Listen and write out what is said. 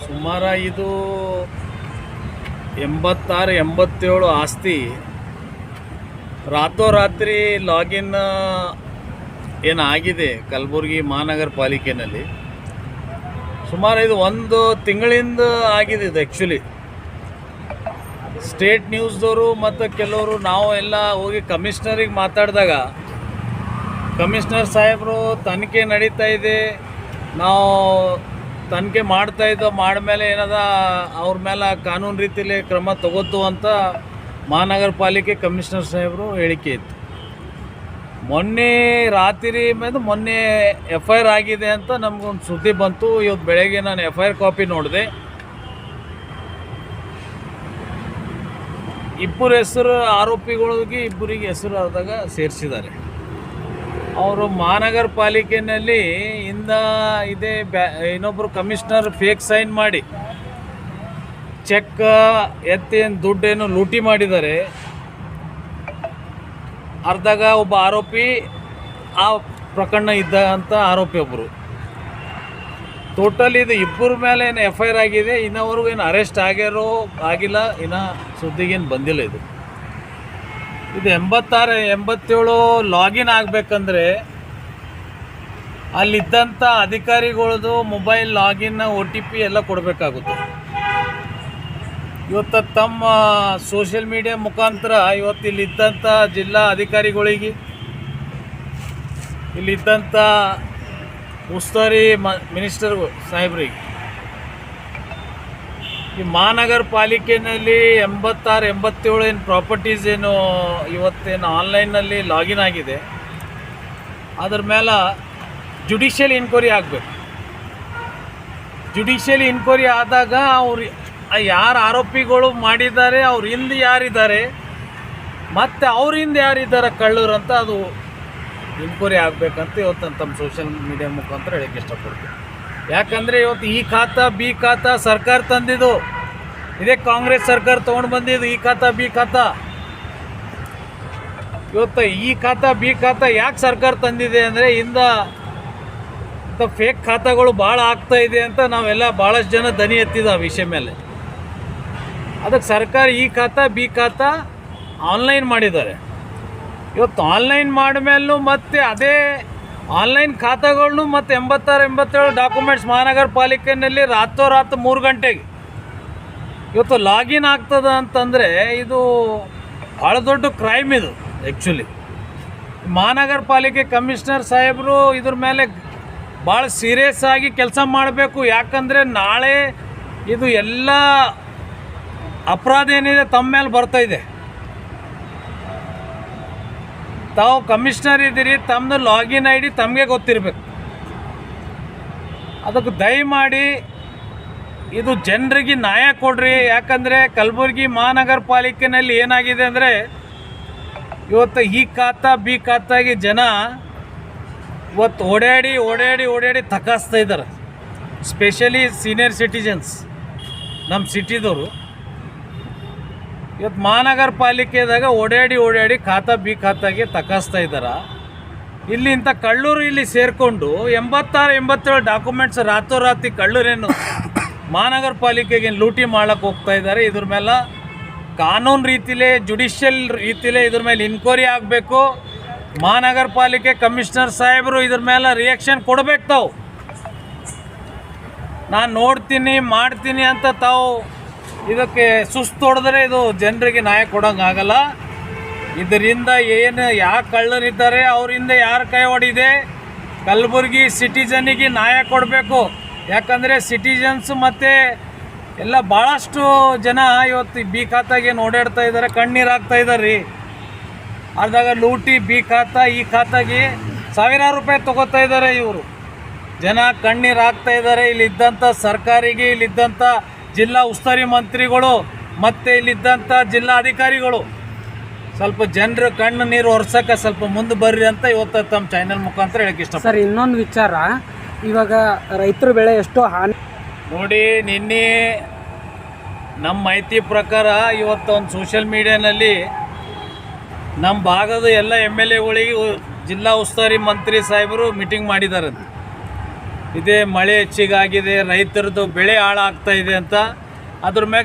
ಸುಮಾರು ಇದು 86-87 ಆಸ್ತಿ ರಾತ್ರೋರಾತ್ರಿ ಲಾಗಿನ್ ಏನಾಗಿದೆ ಕಲಬುರಗಿ ಮಹಾನಗರ ಪಾಲಿಕೆಯಲ್ಲಿ. ಸುಮಾರು ಇದು 1 ತಿಂಗಳಿಂದ ಆಗಿದೆ ಇದು. ಆ್ಯಕ್ಚುಲಿ ಸ್ಟೇಟ್ ನ್ಯೂಸ್ದವರು ಮತ್ತು ಕೆಲವರು ನಾವು ಎಲ್ಲ ಹೋಗಿ ಕಮಿಷ್ನರಿಗೆ ಮಾತಾಡಿದಾಗ ಕಮಿಷ್ನರ್ ಸಾಹೇಬರು ತನಿಖೆ ನಡೀತಾ ಇದೆ, ನಾವು ತನಿಖೆ ಮಾಡ್ತಾಯಿದ್ದೋ ಮಾಡಿದ್ಮೇಲೆ ಏನದ ಅವ್ರ ಮೇಲೆ ಕಾನೂನು ರೀತಿಯಲ್ಲಿ ಕ್ರಮ ತಗೋತು ಅಂತ ಮಹಾನಗರ ಪಾಲಿಕೆ ಕಮಿಷನರ್ ಸಾಹೇಬರು ಹೇಳಿಕೆ ಇತ್ತು. ಮೊನ್ನೆ ರಾತ್ರಿ ಮೇಲೆ ಮೊನ್ನೆ FIR ಆಗಿದೆ ಅಂತ ನಮಗೊಂದು ಸುದ್ದಿ ಬಂತು. ಇವತ್ತು ಬೆಳಗ್ಗೆ ನಾನು FIR ಕಾಪಿ ನೋಡಿದೆ. ಇಬ್ಬರು ಹೆಸರು ಆರೋಪಿಗಳಿಗೆ ಇಬ್ಬರಿಗೆ ಹೆಸರು ಆದಾಗ ಸೇರಿಸಿದ್ದಾರೆ. ಅವರು ಮಹಾನಗರ ಪಾಲಿಕೆಯಲ್ಲಿ ಇದೇ ಇನ್ನೊಬ್ಬರು ಕಮಿಷನರ್ ಫೇಕ್ ಸೈನ್ ಮಾಡಿ ಚೆಕ್ ಎತ್ತೇನು ದುಡ್ಡೇನು ಲೂಟಿ ಮಾಡಿದ್ದಾರೆ. ಅರ್ಧಾಗ ಒಬ್ಬ ಆರೋಪಿ ಆ ಪ್ರಕರಣ ಇದ್ದ ಅಂತ ಆರೋಪಿ ಒಬ್ಬರು. ಟೋಟಲ್ ಇದು ಇಬ್ಬರ ಮೇಲೆ ಏನು FIR ಆಗಿದೆ. ಇನ್ನವರೆಗೂ ಏನು ಅರೆಸ್ಟ್ ಆಗಿಲ್ಲ, ಇನ್ನು ಸುದ್ದಿಗೇನು ಬಂದಿಲ್ಲ. ಇದು 86-87 ಲಾಗಿನ್ ಆಗಬೇಕಂದ್ರೆ ಅಲ್ಲಿದ್ದಂಥ ಅಧಿಕಾರಿಗಳದು ಮೊಬೈಲ್ ಲಾಗಿನ್ OTP ಎಲ್ಲ ಕೊಡಬೇಕಾಗುತ್ತೆ. ಇವತ್ತು ತಮ್ಮ ಸೋಷಿಯಲ್ ಮೀಡಿಯಾ ಮುಖಾಂತರ ಇವತ್ತು ಇಲ್ಲಿದ್ದಂಥ ಜಿಲ್ಲಾ ಅಧಿಕಾರಿಗಳಿಗೆ, ಇಲ್ಲಿದ್ದಂಥ ಉಸ್ತುವಾರಿ ಮಿನಿಸ್ಟರ್ ಸಾಹೇಬ್ರಿಗೆ, ಈ ಮಹಾನಗರ ಪಾಲಿಕೆಯಲ್ಲಿ 86-87 ಏನು ಪ್ರಾಪರ್ಟೀಸ್ ಏನು ಇವತ್ತೇನು ಆನ್ಲೈನಲ್ಲಿ ಲಾಗಿನ್ ಆಗಿದೆ, ಅದ್ರ ಮೇಲೆ ಜುಡಿಷಿಯಲ್ ಇನ್ಕ್ವೈರಿ ಆಗಬೇಕು. ಜುಡಿಷಿಯಲ್ ಇನ್ಕ್ವೈರಿ ಆದಾಗ ಅವ್ರು ಯಾರು ಆರೋಪಿಗಳು ಮಾಡಿದ್ದಾರೆ, ಅವ್ರ ಹಿಂದೆ ಯಾರಿದ್ದಾರೆ, ಮತ್ತು ಅವ್ರ ಹಿಂದೆ ಯಾರಿದ್ದಾರೆ ಕಳ್ಳರು ಅಂತ ಅದು ಇನ್ಕ್ವೈರಿ ಆಗಬೇಕಂತ ಇವತ್ತು ತಮ್ಮ ಸೋಷಿಯಲ್ ಮೀಡಿಯಾ ಮುಖಾಂತರ ಹೇಳಕ್ಕೆ ಇಷ್ಟಪಡ್ತೀನಿ. ಯಾಕಂದರೆ ಇವತ್ತು ಈ ಖಾತಾ ಬಿ ಖಾತಾ ಸರ್ಕಾರ ತಂದಿದ್ದು, ಇದೇ ಕಾಂಗ್ರೆಸ್ ಸರ್ಕಾರ ತೊಗೊಂಡು ಬಂದಿದ್ದು ಈ ಖಾತಾ ಬಿ ಖಾತಾ. ಇವತ್ತು ಈ ಖಾತಾ ಬಿ ಖಾತಾ ಯಾಕೆ ಸರ್ಕಾರ ತಂದಿದೆ ಅಂದರೆ ಫೇಕ್ ಖಾತಾಗಳು ಭಾಳ ಆಗ್ತಾಯಿದೆ ಅಂತ ನಾವೆಲ್ಲ ಭಾಳಷ್ಟು ಜನ ದನಿ ಎತ್ತಿದ ಆ ವಿಷಯ ಮೇಲೆ. ಅದಕ್ಕೆ ಸರ್ಕಾರ ಈ ಖಾತಾ ಬಿ ಖಾತಾ ಆನ್ಲೈನ್ ಮಾಡಿದ್ದಾರೆ. ಇವತ್ತು ಆನ್ಲೈನ್ ಮಾಡಿದ್ಮೇಲೂ ಮತ್ತೆ ಅದೇ ಆನ್ಲೈನ್ ಖಾತಾಗಳನ್ನು ಮತ್ತು 86-87 ಡಾಕ್ಯುಮೆಂಟ್ಸ್ ಮಹಾನಗರ ಪಾಲಿಕೆಯಲ್ಲಿ ರಾತ್ರೋರಾತ್ರಿ 3 ಗಂಟೆಗೆ ಇವತ್ತು ಲಾಗಿನ್ ಆಗ್ತದೆ ಅಂತಂದರೆ ಇದು ಭಾಳ ದೊಡ್ಡ ಕ್ರೈಮ್ ಇದು. ಆ್ಯಕ್ಚುಲಿ ಮಹಾನಗರ ಪಾಲಿಕೆ ಕಮಿಷನರ್ ಸಾಹೇಬರು ಇದ್ರ ಮೇಲೆ ಭಾಳ ಸೀರಿಯಸ್ ಆಗಿ ಕೆಲಸ ಮಾಡಬೇಕು. ಯಾಕಂದರೆ ನಾಳೆ ಇದು ಎಲ್ಲ ಅಪರಾಧ ಏನಿದೆ ತಮ್ಮ ಮೇಲೆ ಬರ್ತಾಯಿದೆ. ತಾವು ಕಮಿಷನರ್ ಇದ್ದೀರಿ, ತಮ್ಮದು ಲಾಗಿನ್ ID ತಮಗೆ ಗೊತ್ತಿರಬೇಕು. ಅದಕ್ಕೆ ದಯಮಾಡಿ ಇದು ಜನರಿಗೆ ನ್ಯಾಯ ಕೊಡ್ರಿ. ಯಾಕಂದರೆ ಕಲಬುರಗಿ ಮಹಾನಗರ ಪಾಲಿಕೆಯಲ್ಲಿ ಏನಾಗಿದೆ ಅಂದರೆ ಇವತ್ತು ಈ ಖಾತಾ ಬಿ ಖಾತಾಗಿ ಜನ ಇವತ್ತು ಓಡಾಡಿ ತಕಾಸ್ತಾ ಇದ್ದಾರೆ. ಸ್ಪೆಷಲಿ ಸೀನಿಯರ್ ಸಿಟಿಜನ್ಸ್ ನಮ್ಮ ಸಿಟಿದವರು ಇವತ್ತು ಮಹಾನಗರ ಪಾಲಿಕೆದಾಗ ಓಡಾಡಿ ಖಾತಾ ಬಿ ಖಾತಾಗೆ ತಕಾಸ್ತಾ ಇದ್ದಾರೆ. ಇಲ್ಲಿ ಇಂಥ ಕಳ್ಳರು ಇಲ್ಲಿ ಸೇರಿಕೊಂಡು 86-87 ಡಾಕ್ಯುಮೆಂಟ್ಸ್ ರಾತ್ರೋರಾತ್ರಿ ಕಳ್ಳರೇನು ಮಹಾನಗರ ಪಾಲಿಕೆಗೆ ಲೂಟಿ ಮಾಡೋಕ್ಕೆ ಹೋಗ್ತಾ ಇದ್ದಾರೆ. ಇದ್ರ ಮೇಲೆ ಕಾನೂನು ರೀತಿಲೇ ಜುಡಿಷಿಯಲ್ ರೀತಿಲೇ ಇದ್ರ ಮೇಲೆ ಇನ್ಕ್ವೈರಿ ಆಗಬೇಕು. ಮಹಾನಗರ ಪಾಲಿಕೆ ಕಮಿಷನರ್ ಸಾಹೇಬರು ಇದ್ರ ಮೇಲೆ ರಿಯಾಕ್ಷನ್ ಕೊಡಬೇಕು. ತಾವು ನಾನು ನೋಡ್ತೀನಿ ಮಾಡ್ತೀನಿ ಅಂತ ತಾವು ಇದಕ್ಕೆ ಸುಸ್ತು ಹೊಡೆದ್ರೆ ಇದು ಜನರಿಗೆ ನ್ಯಾಯ ಕೊಡೋಂಗಾಗಲ್ಲ. ಇದರಿಂದ ಏನು ಯಾವ ಕಳ್ಳರಿದ್ದಾರೆ ಅವರಿಂದ ಯಾರ ಕೈ ಹೊಡಿದೆ, ಕಲಬುರಗಿ ಸಿಟಿಜನ್ನಿಗೆ ನ್ಯಾಯ ಕೊಡಬೇಕು. ಯಾಕಂದರೆ ಸಿಟಿಜನ್ಸ್ ಮತ್ತು ಎಲ್ಲ ಭಾಳಷ್ಟು ಜನ ಇವತ್ತು ಬಿ ಖಾತಾಗೆ ಓಡಾಡ್ತಾ ಇದ್ದಾರೆ, ಕಣ್ಣೀರು ಹಾಕ್ತಾ ಇದ್ದಾರೆ ರೀ. ಅದಾಗ ಲೂಟಿ ಬಿ ಖಾತಾ ಈ ಖಾತಾಗೆ ಸಾವಿರಾರು ರೂಪಾಯಿ ತೊಗೋತಾ ಇದ್ದಾರೆ ಇವರು. ಜನ ಕಣ್ಣೀರು ಹಾಕ್ತಾ ಇದ್ದಾರೆ. ಇಲ್ಲಿದ್ದಂಥ ಸರ್ಕಾರಿಗೆ, ಇಲ್ಲಿದ್ದಂಥ ಜಿಲ್ಲಾ ಉಸ್ತುವಾರಿ ಮಂತ್ರಿಗಳು ಮತ್ತು ಇಲ್ಲಿದ್ದಂಥ ಜಿಲ್ಲಾ ಅಧಿಕಾರಿಗಳು ಸ್ವಲ್ಪ ಜನರು ಕಣ್ಣು ನೀರು ಒರೆಸೋಕೆ ಸ್ವಲ್ಪ ಮುಂದೆ ಬರ್ರಿ ಅಂತ ಇವತ್ತು ತಮ್ಮ ಚಾನಲ್ ಮುಖಾಂತರ ಹೇಳಕ್ಕೆ ಇಷ್ಟ. ಸರ್, ಇನ್ನೊಂದು ವಿಚಾರ, ಇವಾಗ ರೈತರ ಬೆಳೆ ಎಷ್ಟೋ ಹಾನಿ ನೋಡಿ. ನಿನ್ನೆ ನಮ್ಮ ಮಾಹಿತಿ ಪ್ರಕಾರ ಇವತ್ತು ಒಂದು ಸೋಷಿಯಲ್ ಮೀಡಿಯಾನಲ್ಲಿ ನಮ್ಮ ಭಾಗದ ಎಲ್ಲ MLAಗಳಿಗೆ ಜಿಲ್ಲಾ ಉಸ್ತುವಾರಿ ಮಂತ್ರಿ ಸಾಹೇಬರು ಮೀಟಿಂಗ್ ಮಾಡಿದಾರಂತೆ. ಇದೇ ಮಳೆ ಹೆಚ್ಚಿಗಾಗಿದೆ, ರೈತರದ್ದು ಬೆಳೆ ಹಾಳಾಗ್ತಾ ಇದೆ ಅಂತ ಅದ್ರ ಮ್ಯಾಗ